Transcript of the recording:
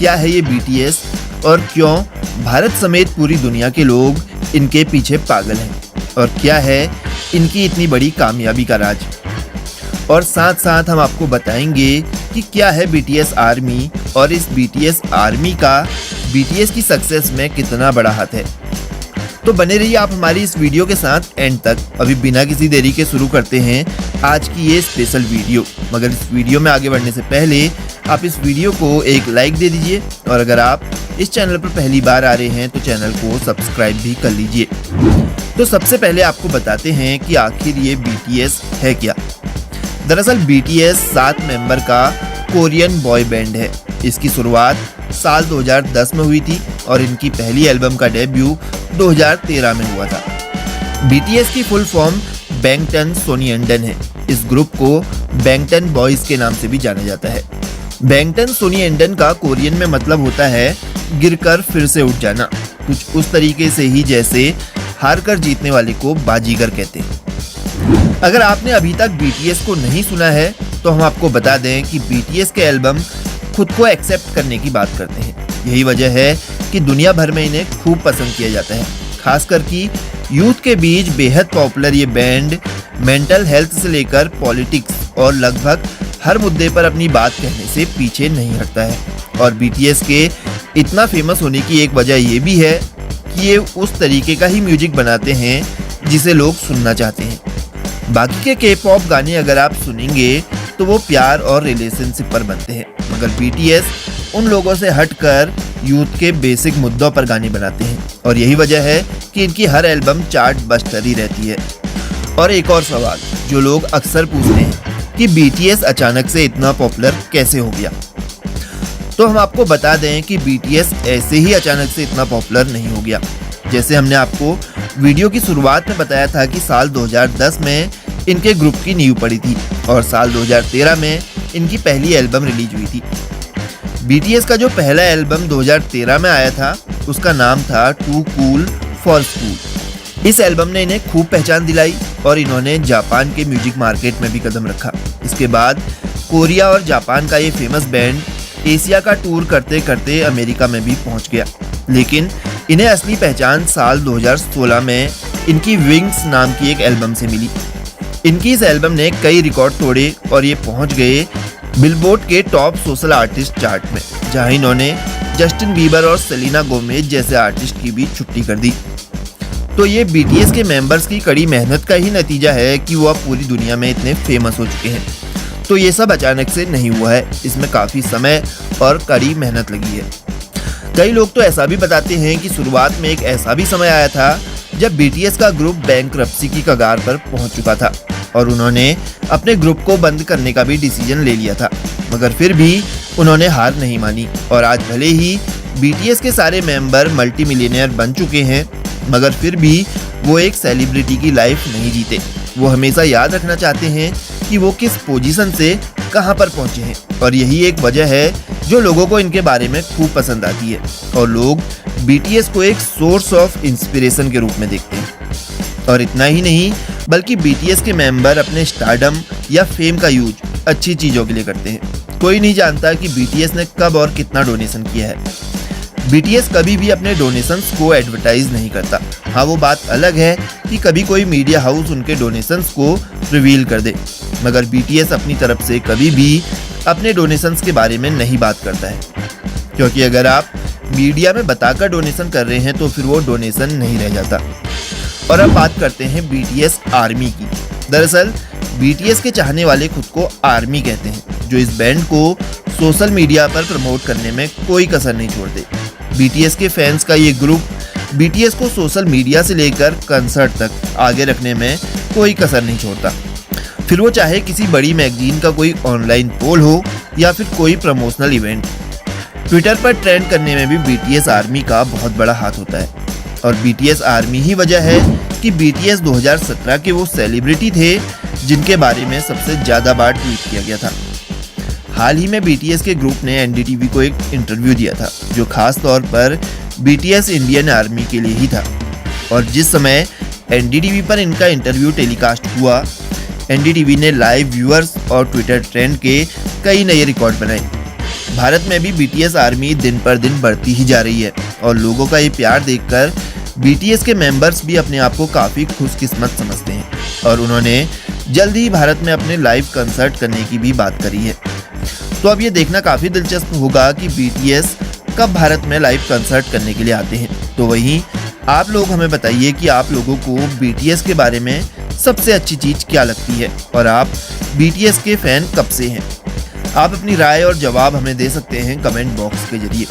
क्या है ये BTS और क्यों भारत समेत पूरी दुनिया के लोग इनके पीछे पागल हैं, और क्या है इनकी इतनी बड़ी कामयाबी का राज। और साथ साथ हम आपको बताएंगे कि क्या है BTS आर्मी और इस BTS आर्मी का BTS की सक्सेस में कितना बड़ा हाथ है। तो बने रहिए आप हमारी इस वीडियो के साथ एंड तक। अभी बिना किसी देरी के शुरू करते हैं आज की ये स्पेशल वीडियो। मगर इस वीडियो में आगे बढ़ने से पहले आप इस वीडियो को एक लाइक दे दीजिए, और अगर आप इस चैनल पर पहली बार आ रहे हैं तो चैनल को सब्सक्राइब भी कर लीजिए। तो सबसे पहले आपको बताते हैं कि आखिर ये BTS है क्या। दरअसल BTS 7 मेंबर का कोरियन बॉय बैंड है। इसकी शुरुआत साल 2010 में हुई थी और इनकी पहली एल्बम का डेब्यू 2013 में हुआ था। BTS की फुल फॉर्म बैंगटन सोनिएंडन है। इस ग्रुप को बैंगटन बॉयज के नाम से भी जाना जाता है। बैंगटन सोनिएंडन का कोरियन में मतलब होता है गिरकर फिर से उठ जाना, कुछ उस तरीके से ही जैसे हार कर जीतने वाले को बाजीगर कहते हैं। अगर आपने अभी तक BTS को नहीं सुना है तो हम आपको बता दें कि BTS के एल्बम खुद को एक्सेप्ट करने की बात करते हैं। यही वजह है कि दुनिया भर में इन्हें खूब पसंद किया जाता है। खासकर कि यूथ के बीच बेहद पॉपुलर ये बैंड मेंटल हेल्थ से लेकर पॉलिटिक्स और लगभग हर मुद्दे पर अपनी बात कहने से पीछे नहीं हटता है। और BTS के इतना फेमस होने की एक वजह ये भी है कि ये उस तरीके का ही म्यूजिक बनाते हैं जिसे लोग सुनना चाहते हैं। बाकी के K-pop गाने अगर आप सुनेंगे तो वो प्यार और रिलेशनशिप पर बनते हैं, मगर BTS उन लोगों से हटकर यूथ के बेसिक मुद्दों पर गाने बनाते हैं। और यही वजह है कि इनकी हर एल्बम चार्ट बस्टर ही रहती है। और एक और सवाल जो लोग अक्सर पूछते हैं कि BTS अचानक से इतना पॉपुलर कैसे हो गया, तो हम आपको बता दें कि BTS ऐसे ही अचानक से इतना पॉपुलर नहीं हो गया। जैसे हमने आपको वीडियो की शुरुआत में बताया था कि साल 2010 में इनके ग्रुप की नींव पड़ी थी और साल 2013 में इनकी पहली एल्बम रिलीज हुई थी। BTS का जो पहला एल्बम 2013 में आया था उसका नाम था टू कूल फॉर स्कूल। इस एल्बम ने इन्हें खूब पहचान दिलाई और इन्होंने जापान के म्यूजिक मार्केट में भी कदम रखा। इसके बाद कोरिया और जापान का ये फेमस बैंड एशिया का टूर करते करते अमेरिका में भी पहुंच गया। लेकिन इन्हें असली पहचान साल 2016 में इनकी विंग्स नाम की एक एल्बम से मिली। इनकी इस एल्बम ने कई रिकॉर्ड तोड़े और ये पहुंच गए बिलबोर्ड के टॉप सोशल आर्टिस्ट चार्ट में, जहां इन्होंने जस्टिन बीबर और सेलिना गोमेज जैसे आर्टिस्ट की भी छुट्टी कर दी। तो ये BTS के मेंबर्स की कड़ी मेहनत का ही नतीजा है कि वो अब पूरी दुनिया में इतने फेमस हो चुके हैं। तो ये सब अचानक से नहीं हुआ है, इसमें काफ़ी समय और कड़ी मेहनत लगी है। कई लोग तो ऐसा भी बताते हैं कि शुरुआत में एक ऐसा भी समय आया था जब BTS का ग्रुप बैंकरप्सी की कगार पर पहुंच चुका था और उन्होंने अपने ग्रुप को बंद करने का भी डिसीजन ले लिया था, मगर फिर भी उन्होंने हार नहीं मानी। और आज भले ही BTS के सारे मेंबर मल्टी मिलियनेयर बन चुके हैं, मगर फिर भी वो एक सेलिब्रिटी की लाइफ नहीं जीते। वो हमेशा याद रखना चाहते हैं कि वो किस पोजीशन से कहां पर पहुंचे हैं, और यही एक वजह है जो लोगों को इनके बारे में खूब पसंद आती है। और लोग BTS को एक सोर्स ऑफ इंस्पिरेशन के रूप में देखते हैं। और इतना ही नहीं, बल्कि BTS के मेंबर अपने स्टारडम या फेम का यूज अच्छी चीज़ों के लिए करते हैं। कोई नहीं जानता कि BTS ने कब और कितना डोनेशन किया है। BTS कभी भी अपने डोनेशंस को एडवर्टाइज नहीं करता। हाँ, वो बात अलग है कि कभी कोई मीडिया हाउस उनके डोनेशंस को रिवील कर दे, मगर BTS अपनी तरफ से कभी भी अपने डोनेशंस के बारे में नहीं बात करता है, क्योंकि अगर आप मीडिया में बताकर डोनेशन कर रहे हैं तो फिर वो डोनेशन नहीं रह जाता। और अब बात करते हैं BTS आर्मी की। दरअसल BTS के चाहने वाले खुद को आर्मी कहते हैं, जो इस बैंड को सोशल मीडिया पर प्रमोट करने में कोई कसर नहीं छोड़ते। BTS के फैंस का ये ग्रुप BTS को सोशल मीडिया से लेकर कंसर्ट तक आगे रखने में कोई कसर नहीं छोड़ता। फिर वो चाहे किसी बड़ी मैगजीन का कोई ऑनलाइन पोल हो या फिर कोई प्रमोशनल इवेंट, ट्विटर पर ट्रेंड करने में भी BTS आर्मी का बहुत बड़ा हाथ होता है। और BTS आर्मी ही वजह है कि BTS 2017 के वो सेलिब्रिटी थे जिनके बारे में सबसे ज़्यादा बार ट्वीट किया गया था। हाल ही में BTS के ग्रुप ने NDTV को एक इंटरव्यू दिया था जो खास तौर पर BTS इंडियन आर्मी के लिए ही था। और जिस समय NDTV पर इनका इंटरव्यू टेलीकास्ट हुआ, NDTV ने लाइव व्यूअर्स और ट्विटर ट्रेंड के कई नए रिकॉर्ड बनाए। भारत में भी बीटीएस आर्मी दिन पर दिन बढ़ती ही जा रही है और लोगों का ये प्यार देखकर बीटीएस के मेंबर्स भी अपने आप को काफ़ी खुशकिस्मत समझते हैं और उन्होंने जल्द ही भारत में अपने लाइव कंसर्ट करने की भी बात करी है। तो अब ये देखना काफ़ी दिलचस्प होगा कि बीटीएस कब भारत में लाइव कंसर्ट करने के लिए आते हैं। तो वहीं आप लोग हमें बताइए कि आप लोगों को बीटीएस के बारे में सबसे अच्छी चीज़ क्या लगती है और आप बीटीएस के फैन कब से हैं। आप अपनी राय और जवाब हमें दे सकते हैं कमेंट बॉक्स के जरिए।